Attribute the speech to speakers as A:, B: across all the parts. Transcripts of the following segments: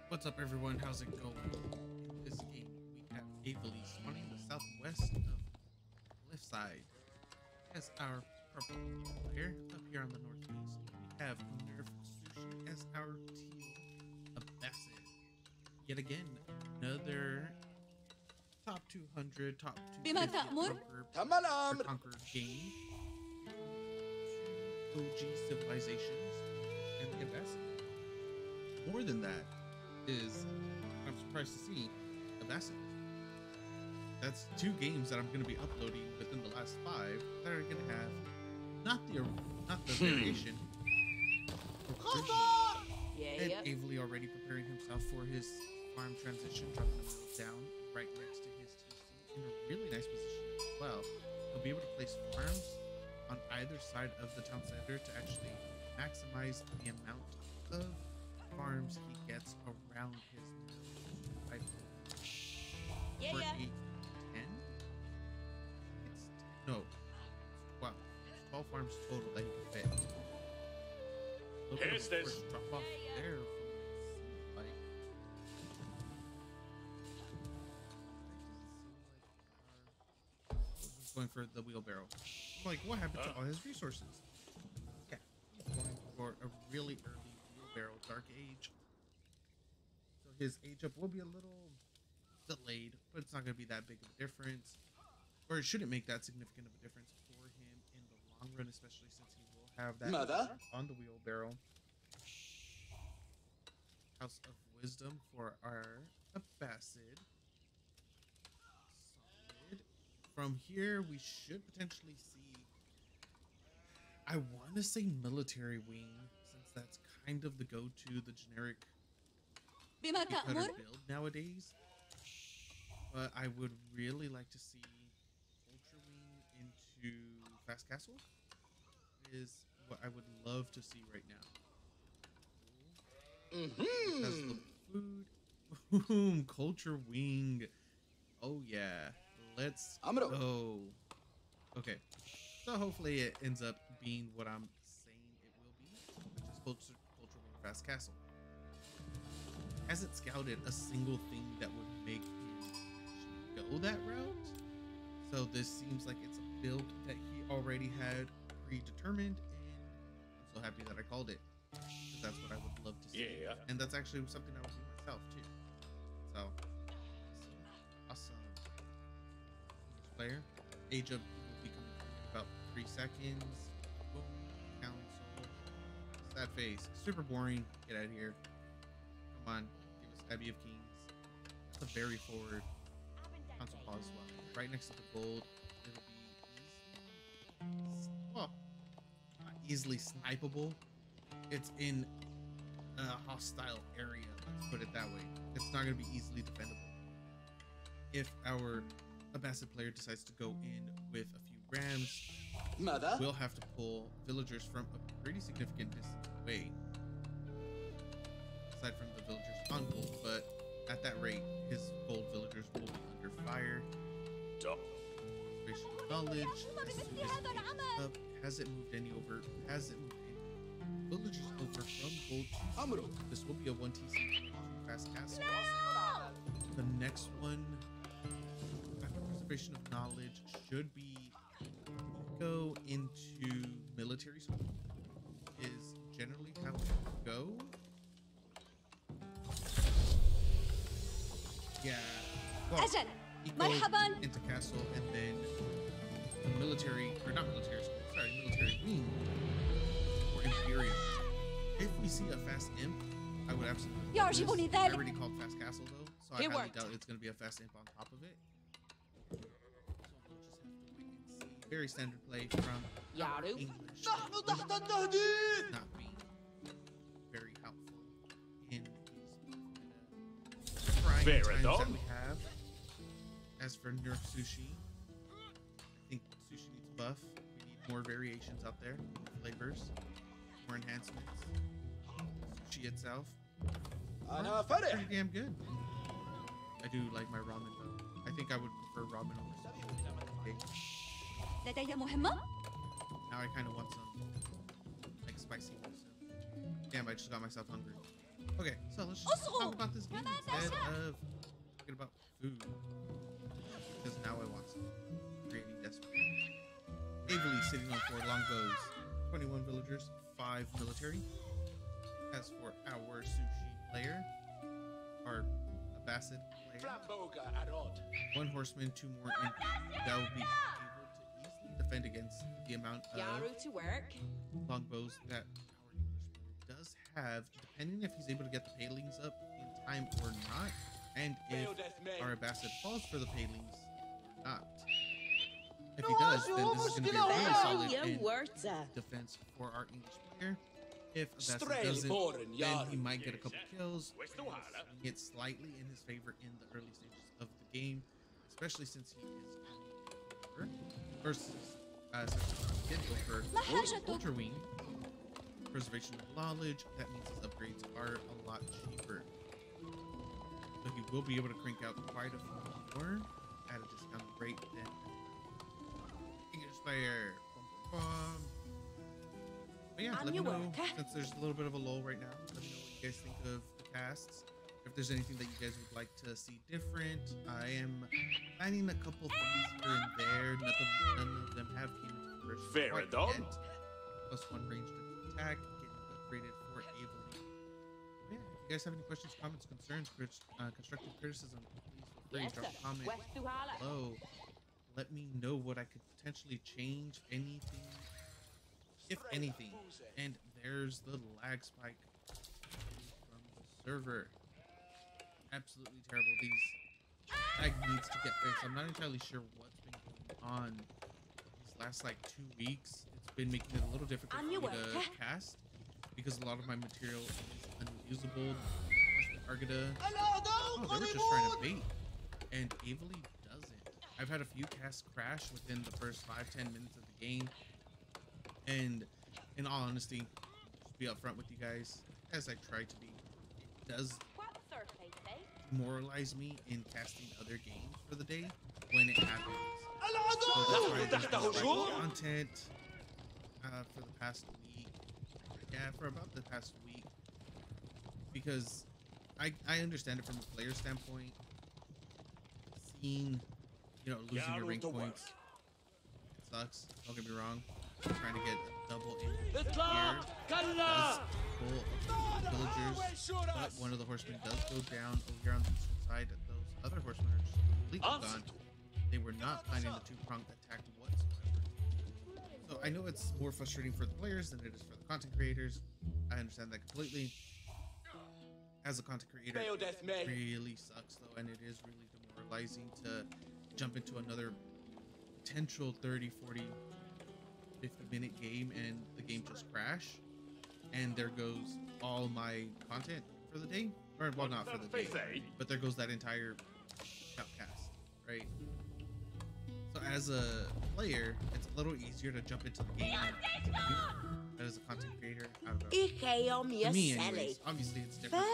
A: What's up, everyone? How's it going? In this game, we have Avely spawning the southwest of Cliffside as our purple player. Up here on the northeast, we have Nerf Sushi as our teal Abbasid. Yet again, another top 200, top 250 conquer game. OG civilizations and the Abbasid. More than that is, I'm surprised to see, Avely. That's 2 games that I'm going to be uploading within the last 5 that are going to have not the variation. And Avely already preparing himself for his farm transition, dropping himself down right next to his TC in a really nice position as well. He'll be able to place farms on either side of the town center to actually maximize the amount of farms he gets around his pipe. For 8 to 10? No. Wow. 12 farms total that he can fit. Look at the first drop off there from like he's going for the wheelbarrow. I'm like, what happened to all his resources? Yeah, he's going for a really early wheelbarrow Dark Age. So his age up will be a little delayed, but it's not going to be that big of a difference, or it shouldn't make that significant of a difference for him in the long run, especially since he will have that on the wheelbarrow. House of Wisdom for our Abbasid. Solid. From here, we should potentially see, I want to say military wing, since that's kind of the go-to, the generic build nowadays. But I would really like to see Culture Wing into Fast Castle is what I would love to see right now. Because the food, boom, Culture Wing. Oh yeah, let's go. Okay, so hopefully it ends up being what I'm saying it will be, which is Culture Wing Fast Castle. Hasn't scouted a single thing that would make go that route, so this seems like it's a build that he already had predetermined, and I'm so happy that I called it, because that's what I would love to see. And that's actually something I would do myself too. So awesome. Player age up will be coming in about 3 seconds. Boom. Council. Sad face. Super boring. Get out of here. Come on, give us Abbey of Kings. That's a very forward council pause as well. Right next to the gold, it'll be not easily snipeable. It's in a hostile area, let's put it that way. It's not going to be easily defendable. If our Abbasid player decides to go in with a few rams, we'll have to pull villagers from a pretty significant distance away. Aside from the villagers on gold, but at that rate, his gold villagers will be under fire. Conservation of knowledge. As soon as it up, has it moved any over? Has it moved any villagers over from gold to gold? This will be a 1TC Fast Castle. The next one, after preservation of knowledge, should be go into military school. Is generally how it will go. Yeah. Well, مرحبا into castle, and then the military, or not military school, sorry, military wing or imperial. If we see a fast imp, I would absolutely. I already called fast castle though, so I highly doubt it's going to be a fast imp on top of it. So we'll just have to wait and see. Very standard play from English. Not being very helpful in these trying times that we have. As for Nerf Sushi, I think sushi needs buff. We need more variations out there, more flavors, more enhancements. Sushi itself, pretty damn good. I do like my ramen though. I think I would prefer ramen over sushi. Now I kind of want some like spicy also. Damn, I just got myself hungry. Okay, so let's just talk about this game instead of talking about food. Because now I want some. Creating desperate. Avely sitting on 4 longbows, 21 villagers, 5 military. As for our sushi player, our Abbasid player, 1 horseman, 2 more MP. That will be able to easily defend against the amount of longbows that our English player does have, depending if he's able to get the palings up in time or not, and if our Abbasid falls for the palings or not. If he does, then this is going to be a really solid defense for our English player. If Abbasid doesn't, then he might get a couple kills, get slightly in his favor in the early stages of the game, especially since he is versus he did go for Culture Wing, Preservation of Knowledge. That means his upgrades are a lot cheaper, so he will be able to crank out quite a few more at a discounted rate than English player. But yeah, let me know, since there's a little bit of a lull right now, let me know what you guys think of the casts. If there's anything that you guys would like to see different. I am planning a couple things here and there. None of them have came into fruition quite yet. +1 ranged attack, getting upgraded for Avely. Yeah, if you guys have any questions, comments, concerns, constructive criticism, please feel free to drop a comment below. Let me know what I could potentially change, anything, if anything. And there's the lag spike from the server. Absolutely terrible. Lag needs to get fixed. I'm not entirely sure what's been going on these last like 2 weeks. It's been making it a little difficult for me to cast because a lot of my material is unusable. Argida. Oh, they were just trying to bait. And Avely doesn't. I've had a few casts crash within the first 5-10 minutes of the game. And in all honesty, just be upfront with you guys, as I try to be, it does demoralize me in casting other games for the day when it happens. So that's why I've been content for the past week. Yeah, for about the past week. Because I understand it from a player standpoint. Seeing, losing your rank points, it sucks. Don't get me wrong. Trying to get a double in here does pull villagers, but one of the horsemen does go down over here on the eastern side. Those other horsemen are just completely gone. They were not planning the 2-pronged attack whatsoever. So I know it's more frustrating for the players than it is for the content creators. I understand that completely. As a content creator, it really sucks though, and it is really demoralizing to jump into another potential 30, 40, 50-minute game and the game just crash, and there goes all my content for the day, or well, not for the day, but there goes that entire shoutcast, right? So as a player, it's a little easier to jump into the game, but as a content creator, I don't know. To me, anyways, obviously it's different for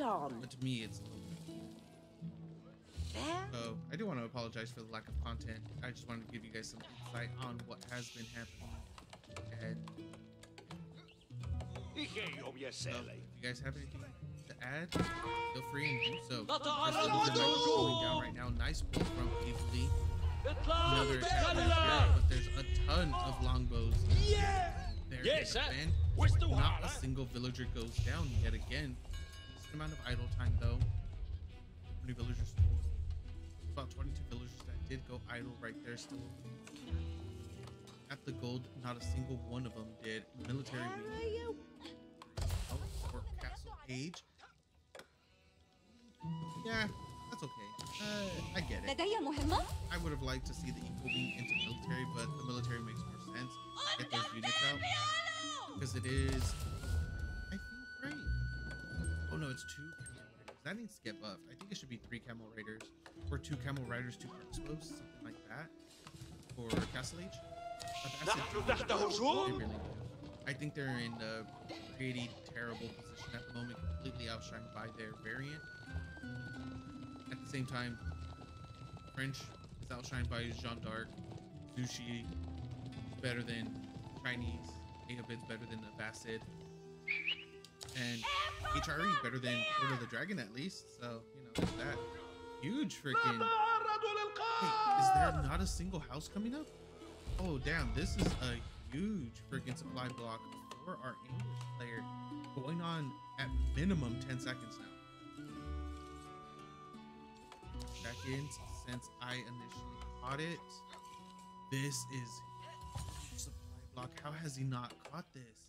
A: everybody, but to me, it's a little bit. So I do want to apologize for the lack of content. I just wanted to give you guys some insight on what has been happening. And so, if you guys have anything to add, feel free and do so. Going down right now. Nice pull from Avely. Another attack right here, but there's a ton of longbows there to defend. Not a single villager goes down yet again. Decent amount of idle time though. How many villagers total? About 22 villagers that did go idle right there still. At the gold, not a single one of them did. Military wing. Oh, for Castle Age. Yeah, that's okay. I get it. I would have liked to see the equal wing into military, but the military makes more sense. Get those units out. Because it is, I think, right. Oh no, it's 2 camel raiders. That needs to get buffed. I think it should be 3 camel raiders. Or 2 camel riders, 2 crossbows, something like that. For Castle Age. They really do. I think they're in a pretty terrible position at the moment, completely outshined by their variant. At the same time, French is outshined by Jeanne d'Arc. Sushi is better than Chinese. Abbasid's better than Abbasid. And HRE better than Court of the Dragon at least. So, you know, there's that. Huge freaking... Wait, is there not a single house coming up? Oh, damn. This is a huge freaking supply block for our English player. Going on at minimum 10 seconds now. Seconds since I initially caught it. This is supply block. How has he not caught this?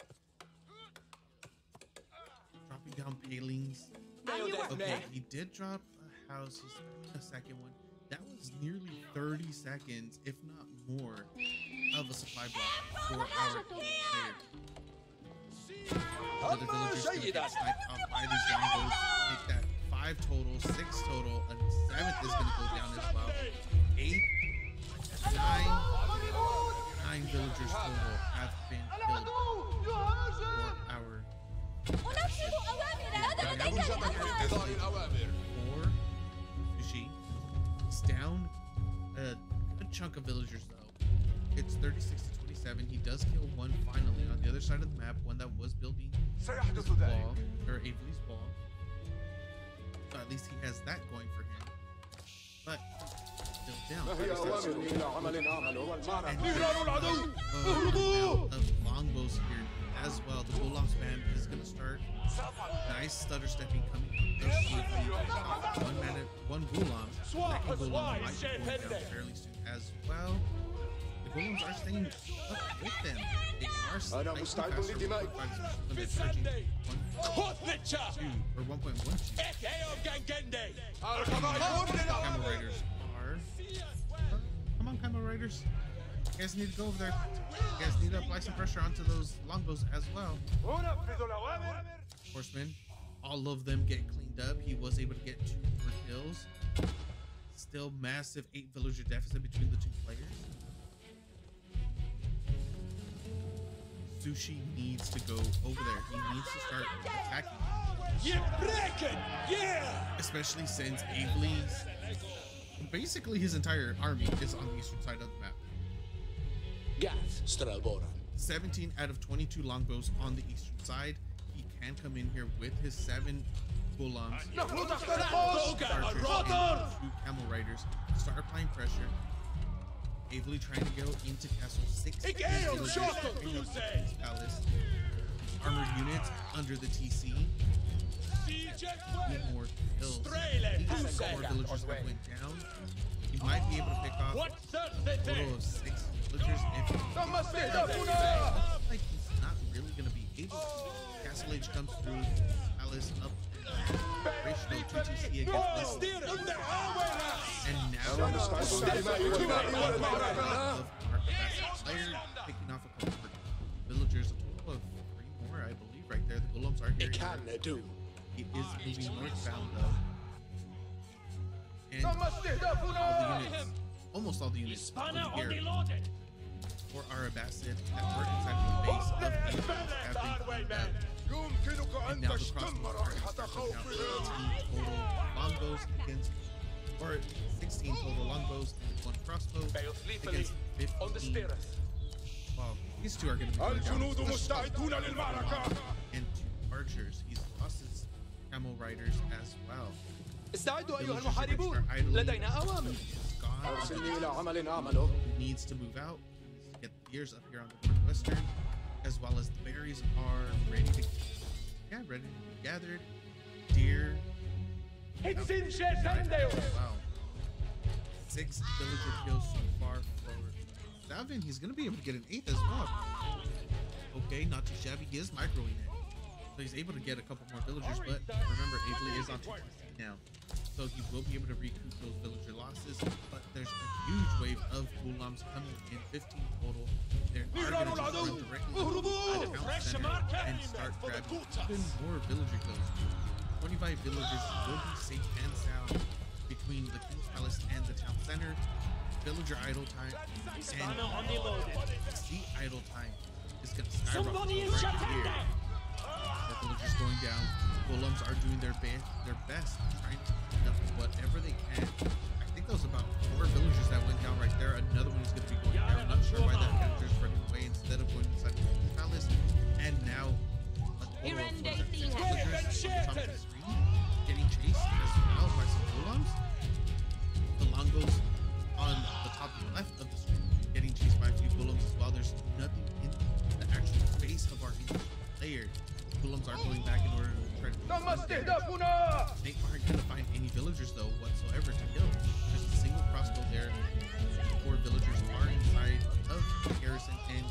A: Dropping down palings. Okay, he did drop a house. He's a second one. That was nearly 30 seconds, if not more, of a supply block for our player. Other villagers gonna get sniped off by these longbows. Make that 5 total, 6 total, and 7th is gonna go down as well. 8, 9 villagers total have been killed for our. 4 sushi. He's down a good chunk of villagers though. It's 36 to 27. He does kill one finally on the other side of the map, one that was building his wall, or Avely's wall. So at least he has that going for him. But still down. And of longbows here as well. The Gulam spam is gonna start. Nice stutter stepping coming. One Gulam. Second Gulam might be going down fairly soon as well. The Gulams are staying up with them. They are slightly faster. 1.2 or 1.12. Camel Riders are. Come on, Camel Riders. You guys need to go over there. You guys need to apply some pressure onto those longbows as well. Horsemen, all of them get cleaned up. He was able to get 2 more kills. Still massive 8 villager deficit between the 2 players. Sushi needs to go over there. He needs to start attacking. Yeah! Especially since Avely's, basically his entire army is on the eastern side of the map. 17 out of 22 longbows on the eastern side. He can come in here with his 7 Gulams, archers, and 2 Camel Riders. Start applying pressure. Avely trying to go into Castle 6. Palace. Armored units under the TC. Need more kills. 4 villagers that went down. He might be able to pick off a total of 6 villagers if he like he's not really going to be able to. Castle Age comes through. Palace up. Ratio 2TC against this. And now of our player picking off a couple of villagers, a total of 3 more, I believe, right there. The Gulams are here. He is moving northbound though. And all the units, almost all the units here for our Abbasid that were inside the base of Avely have been cleaned up. And now the crossbows are going to start coming out 16 total longbows against, or 16 total longbows and 1 crossbow against 15. Wow, these 2 are going to be going down. And 2 archers. He's lost his Camel Riders as well. Needs to move out. Get the gears up here on the northwestern, as well as the berries are ready to, ready to be gathered. Deer. Wow. 6 villager kills so far for Davin. He's gonna be able to get an 8th as well. Okay, not too shabby. He is microing it, so he's able to get a couple more villagers. But remember, Avely is on 2 now, so he will be able to recoup those villager losses. But there's a huge wave of Gulams coming in, 15 total. They're going to just run directly into the town center and start grabbing even more villager kills. 25 villagers will be safe and sound between the King's Palace and the town center. Villager idle time and sea idle time is going to skyrocket right here. The villagers going down. Gulams are doing their best, trying to clean up whatever they can. I think that was about 4 villagers that went down right there. Another one is going to be going down. I'm not sure why that character is running away instead of going inside the King's Palace. And now a total of 6 villagers on the top of the screen, getting chased as well by some golems. The longos on the top left of the screen, getting chased by a few golems as well. There's nothing in the actual face of our player. Golems are going back in order to try to they aren't going to find any villagers though whatsoever to kill. There's a single crossbow there. 4 villagers are inside of the garrison and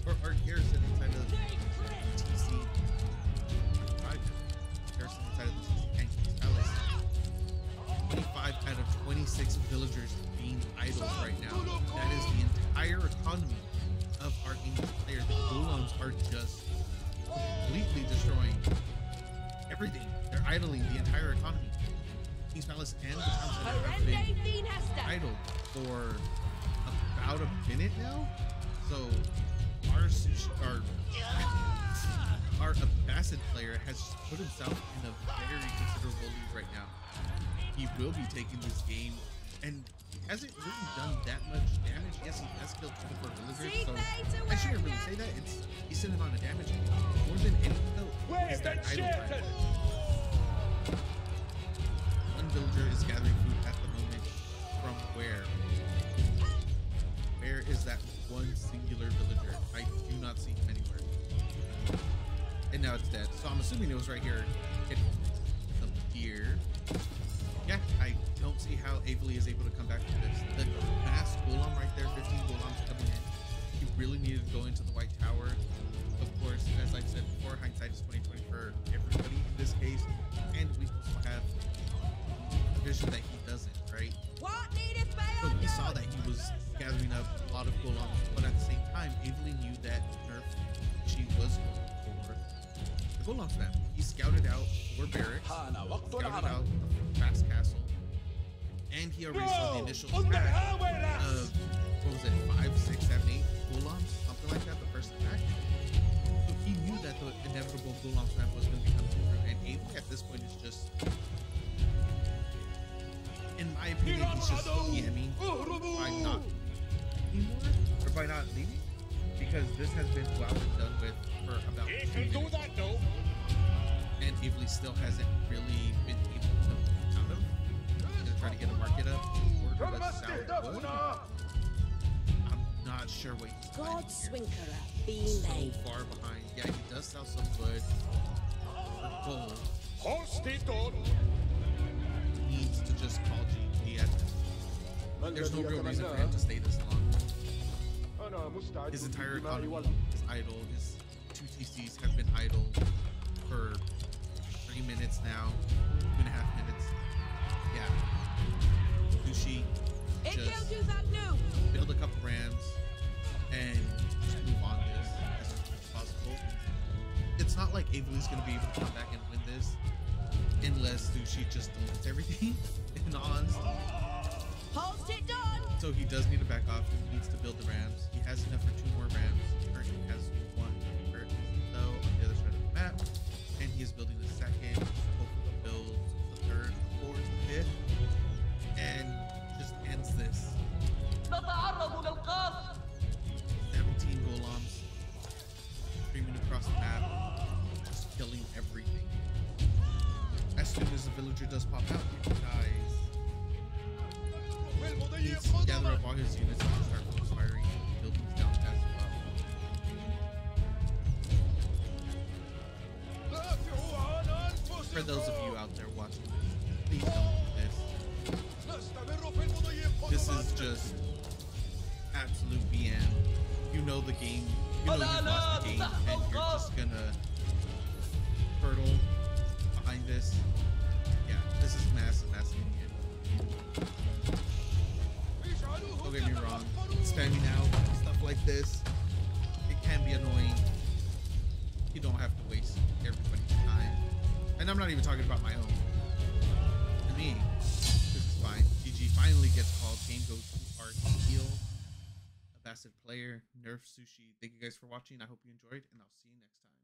A: or garrison inside of the TC. 5 garrison inside of the TC and King's Palace. 25 out of 26 villagers being idle right now. That is the entire economy of our English player. The golems are just completely destroying everything. They're idling the entire economy. King's Palace and the town center have been idle for about a minute now. So our Abbasid player has put himself in a very considerable lead right now. He will be taking this game, and he hasn't really done that much damage. Yes, he has killed 24 villagers, so I shouldn't really say that. He's sitting on a damage. More than anything though, is that idle time. One villager is gathering food at the moment. From where? Where is that one singular villager? I do not see him anywhere. And now it's dead. So I'm assuming it was right here. Hitting some deer. Yeah, I don't see how Avely is able to come back from this. The mass golem right there, 15 golems coming in. He really needed to go into the White Tower. Of course, as I said before, hindsight is 20/20 for everybody in this case. And we also have a vision that he doesn't, right? So he saw that he was gathering up a lot of golems, but at the same time, Avely knew that nerf she was going for the golem spam. He scouted out 4 barracks, scouted out the fast castle, and he already saw the initial attack of, what was it, 5, 6, 7, 8 golems, something like that, the first attack. So he knew that the inevitable golem spam was going to be coming through, and Avely at this point is just, in my opinion, he's just DMing by not anymore, or by not leaving, because this has been well done with for about 2 minutes. And Avely still hasn't really been able to come out of. He's gonna try to get a market up or the sour wood. I'm not sure what he's planning here. He's so far behind. Yeah, he does sell some wood for gold. He needs to just call GG at this. There's no real reason for him to stay this long. His entire economy is idle. His 2 TCs have been idle for 3 minutes now, 2.5 minutes. Yeah. Sushi just build a couple rams and just move on this as soon as possible. It's not like Avely's gonna be able to come back and win this unless Sushi just deletes everything, in all honesty. So he does need to back off. He needs to build the rams. He has enough for 2 more rams. He currently has 1 per though on the other side of the map. And he is building the 2nd, hopefully builds the 3rd, 4th, 5th, and just ends this. 17 golems streaming across the map, just killing everything. As soon as the villager does pop out, he dies. He needs to gather up all his units and start firing buildings down as well. For those of you out there watching this, please don't do this. This is just absolute BM. You know the game, you know you've lost the game, and you're just gonna hurdle behind this. Yeah, this is massive idiot. Don't get me wrong, spamming out stuff like this, it can be annoying. You don't have to waste everybody's time. And I'm not even talking about my own. To me, this is fine. GG finally gets called. Game goes to our heel. Abbasid player, nerf Sushi. Thank you guys for watching. I hope you enjoyed, and I'll see you next time.